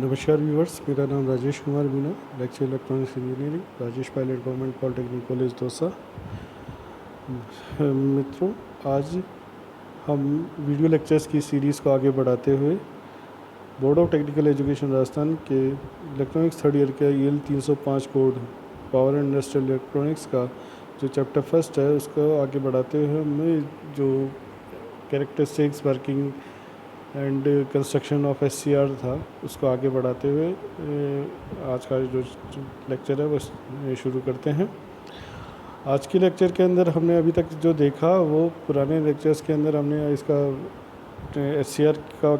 नमस्कार व्यूवर्स, मेरा नाम Rajesh Kumar Meena, lecture electronics engineering, Rajesh Pilot government polytechnic college Dausa. मित्रों, आज हम वीडियो लेक्चर्स की सीरीज़ को आगे बढ़ाते हुए board of technical education Rajasthan के इलेक्ट्रॉनिक्स थर्ड ईयर के EL 305 code power and industrial electronics का जो चैप्टर फर्स्ट है उसको आगे बढ़ाते हुए हमें जो characteristics working and construction of SCR था उसको आगे बढ़ाते हुए आज का जो लेक्चर है वो शुरू करते हैं। आज के लेक्चर के अंदर हमने अभी तक जो देखा वो पुराने लेक्चर्स के अंदर हमने इसका SCR का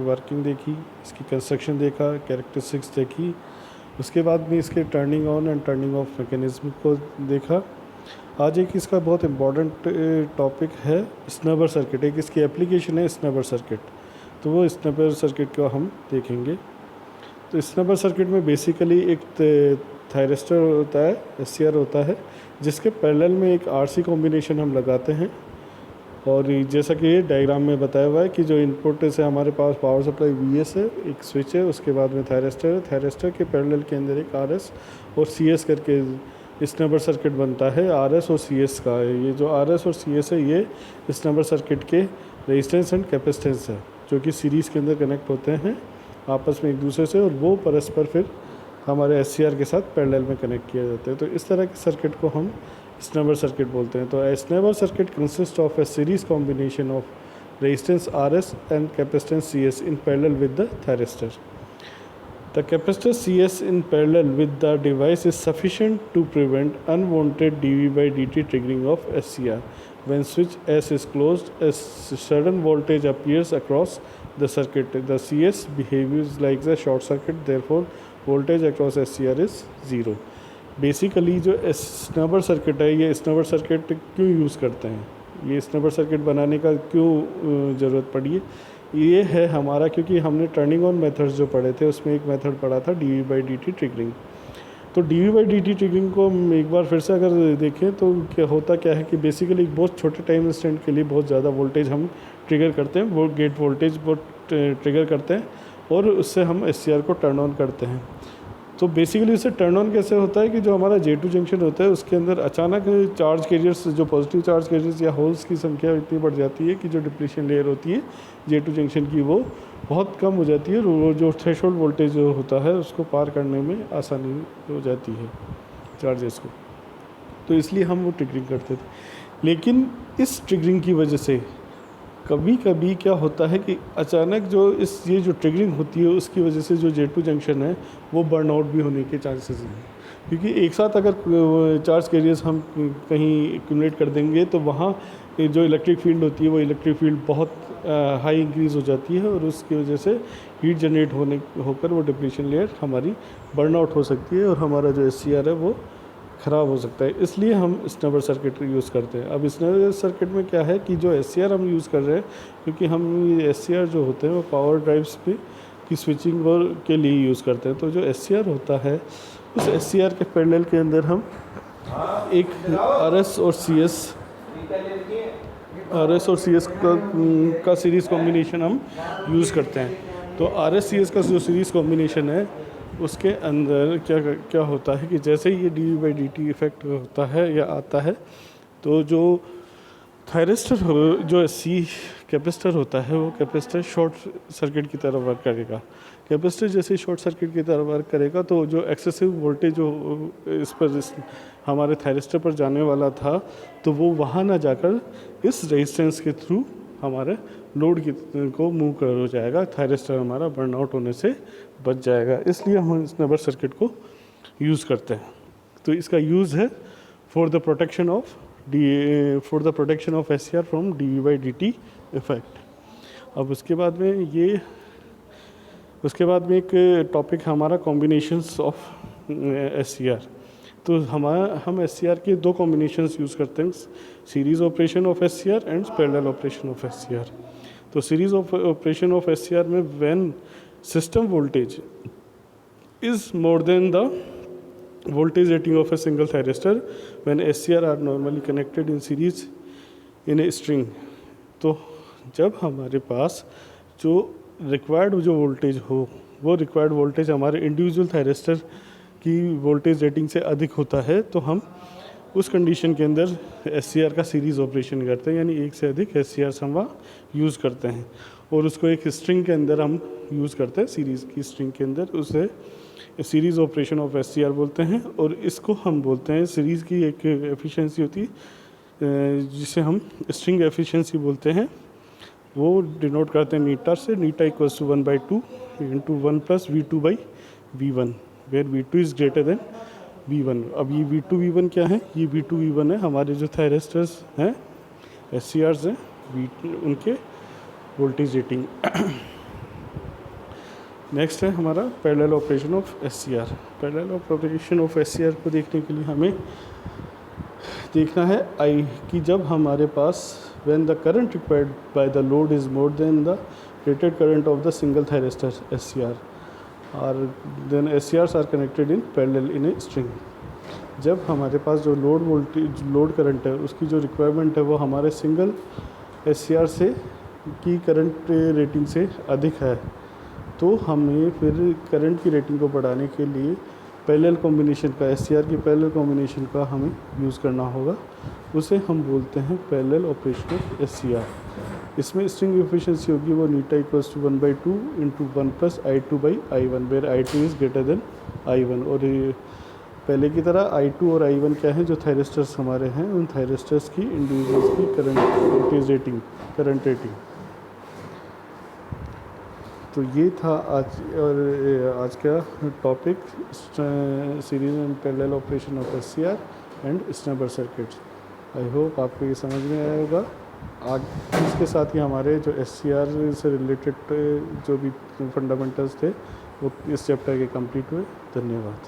वर्किंग देखी, इसकी कंस्ट्रक्शन देखा, कैरेक्टरिस्टिक्स देखी, उसके बाद में इसके turning on and turning of mechanism को देखा। आज एक इसका बहुत इम्पॉर्टेंट टॉपिक है स्नबर सर्किट, एक इसकी एप्लीकेशन है स्नबर सर्किट, तो वो स्नबर सर्किट को हम देखेंगे। तो स्नबर सर्किट में बेसिकली एक थायरिस्टर होता है, SCR होता है, जिसके पैरेलल में एक RC कॉम्बिनेशन हम लगाते हैं। और जैसा कि ये डायग्राम में बताया हुआ है कि जो इनपुट से हमारे पास पावर सप्लाई VS है, एक स्विच है, उसके बाद में थायरिस्टर है, थायरिस्टर के पैरेलल के अंदर एक RS और CS करके स्नबर सर्किट बनता है। RS और CS का है, ये जो RS और CS है ये स्नबर सर्किट के रेजिस्टेंस एंड कैपेसिटेंस है, जो कि सीरीज़ के अंदर कनेक्ट होते हैं आपस में एक दूसरे से, और वो परस्पर फिर हमारे SCR के साथ पैरेलल में कनेक्ट किया जाता है। तो इस तरह के सर्किट को हम स्नबर सर्किट बोलते हैं। तो snubber circuit consist of a series combination of resistance RS and capacitance CS in parallel with the thyristor. The capacitor CS in parallel with the device is sufficient to prevent unwanted dV/dt triggering of SCR. When switch S is closed, a sudden voltage appears across the circuit. The CS behaves like the short circuit, therefore voltage across SCR is 0. Basically जो स्नबर circuit है, ये स्नबर circuit क्यों use करते हैं, ये स्नबर circuit बनाने का क्यों ज़रूरत पड़ी है, ये है हमारा, क्योंकि हमने टर्निंग ऑन मेथड्स जो पढ़े थे उसमें एक मेथड पढ़ा था dV/dt ट्रिगरिंग। तो dV/dt ट्रिगरिंग को हम एक बार फिर से अगर देखें तो क्या है कि बेसिकली बहुत छोटे टाइम इंस्टेंट के लिए बहुत ज़्यादा वोल्टेज हम ट्रिगर करते हैं, वो गेट वोल्टेज बहुत ट्रिगर करते हैं और उससे हम SCR को टर्न ऑन करते हैं। तो बेसिकली इससे टर्न ऑन कैसे होता है कि जो हमारा J2 जंक्शन होता है उसके अंदर अचानक चार्ज कैरियर्स, जो पॉजिटिव चार्ज कैरियर्स या होल्स की संख्या इतनी बढ़ जाती है कि जो डिप्लीशन लेयर होती है J2 जंक्शन की वो बहुत कम हो जाती है, और वो जो थ्रेशोल्ड वोल्टेज जो होता है उसको पार करने में आसानी हो जाती है चार्जेस को। तो इसलिए हम वो ट्रिगरिंग करते थे। लेकिन इस ट्रिगरिंग की वजह से कभी कभी क्या होता है कि अचानक ये जो ट्रिगरिंग होती है उसकी वजह से जो J2 जंक्शन है वो बर्न आउट भी होने के चांसेस हैं, क्योंकि एक साथ अगर चार्ज कैरियर्स हम कहीं एक्यूमुलेट कर देंगे तो वहाँ जो इलेक्ट्रिक फील्ड होती है वो इलेक्ट्रिक फील्ड बहुत हाई इंक्रीज़ हो जाती है, और उसकी वजह से हीट जनरेट होकर वो डिप्लीशन लेयर हमारी बर्न आउट हो सकती है और हमारा जो SCR है वो ख़राब हो सकता है। इसलिए हम स्नबर सर्किट यूज़ करते हैं। अब स्नबर सर्किट में क्या है कि जो SCR हम यूज़ कर रहे हैं, क्योंकि हम ये SCR जो होते हैं वो पावर ड्राइव्स पे की स्विचिंग और के लिए यूज़ करते हैं। तो जो SCR होता है उस SCR के पैरेलल के अंदर हम एक RS और CS का सीरीज़ कॉम्बिनेशन हम यूज़ करते हैं। तो RS CS का जो सीरीज़ कॉम्बिनेशन है उसके अंदर क्या होता है कि जैसे ही ये dV/dt इफेक्ट होता है या आता है, तो जो थायरिस्टर जो कैपेसिटर होता है वो कैपेसिटर शॉर्ट सर्किट की तरह वर्क करेगा। कैपेसिटर जैसे शॉर्ट सर्किट की तरह वर्क करेगा तो जो एक्सेसिव वोल्टेज जो हमारे थायरिस्टर पर जाने वाला था तो वो वहाँ ना जाकर इस रेजिस्टेंस के थ्रू हमारे लोड को मूव कर हो जाएगा, थायरिस्टर हमारा बर्न आउट होने से बच जाएगा। इसलिए हम स्नबर सर्किट को यूज़ करते हैं। तो इसका यूज़ है for the protection of SCR from dV/dt effect. अब उसके बाद में एक टॉपिक हमारा कॉम्बिनेशंस ऑफ SCR। तो हम SCR के दो कॉम्बिनेशंस यूज़ करते हैं, series operation of SCR and parallel operation of SCR। तो सीरीज़ ऑपरेशन ऑफ SCR में when system voltage is more than the voltage rating of a single thyristor when SCR are normally connected in series in a string। तो जब हमारे पास जो required जो voltage हो वो required voltage हमारे individual thyristor की वोल्टेज रेटिंग से अधिक होता है, तो हम उस कंडीशन के अंदर SCR का सीरीज़ ऑपरेशन करते हैं, यानी एक से अधिक SCR हम वहाँ यूज़ करते हैं और उसको एक स्ट्रिंग के अंदर हम यूज़ करते हैं, सीरीज़ की स्ट्रिंग के अंदर, उसे सीरीज़ ऑपरेशन ऑफ SCR बोलते हैं। और इसको हम बोलते हैं, सीरीज़ की एक एफिशिएंसी होती है जिसे हम स्ट्रिंग एफिशिएंसी बोलते हैं, वो डिनोट करते हैं नीटा से। नीटा equals to 1/2 into 1 plus V2/V1 where V2 is greater than V1। अब ये V2 V1 क्या है? ये V2 V1 है हमारे जो थायरिस्टर्स हैं, SCRs हैं, उनके वोल्टेज रेटिंग। नेक्स्ट है हमारा parallel operation of SCR। Parallel operation of SCR को देखने के लिए हमें देखना है I कि जब हमारे पास when the current required by the load is more than the rated current of the single thyristor SCR or then SCRs are connected in parallel in a string। जब हमारे पास जो लोड करंट है उसकी जो requirement है वो हमारे single SCR से की करंट रेटिंग से अधिक है, तो हमें फिर करंट की रेटिंग को बढ़ाने के लिए पैरेलल कॉम्बिनेशन का, SCR की पैरेलल कॉम्बिनेशन का हमें यूज़ करना होगा। उसे हम बोलते हैं पैरेलल ऑपरेशन ऑफ SCR। इसमें स्ट्रिंग एफिशिएंसी होगी वो नीटा equals to 1/2 into 1 plus I2/I1 where I2 is greater than I1। और पहले की तरह I2 और I1 क्या है? जो थायरिस्टर्स हमारे हैं उन थायरिस्टर्स की इंडिविजुअल्स की करंट रेटिंग। तो ये था आज का topic, series and parallel operation of SCR and snapper circuits. I hope आपको ये समझ में आया होगा। आज इसके साथ ही हमारे जो SCR से रिलेटेड जो भी फंडामेंटल्स थे वो इस चैप्टर के कंप्लीट हुए। धन्यवाद।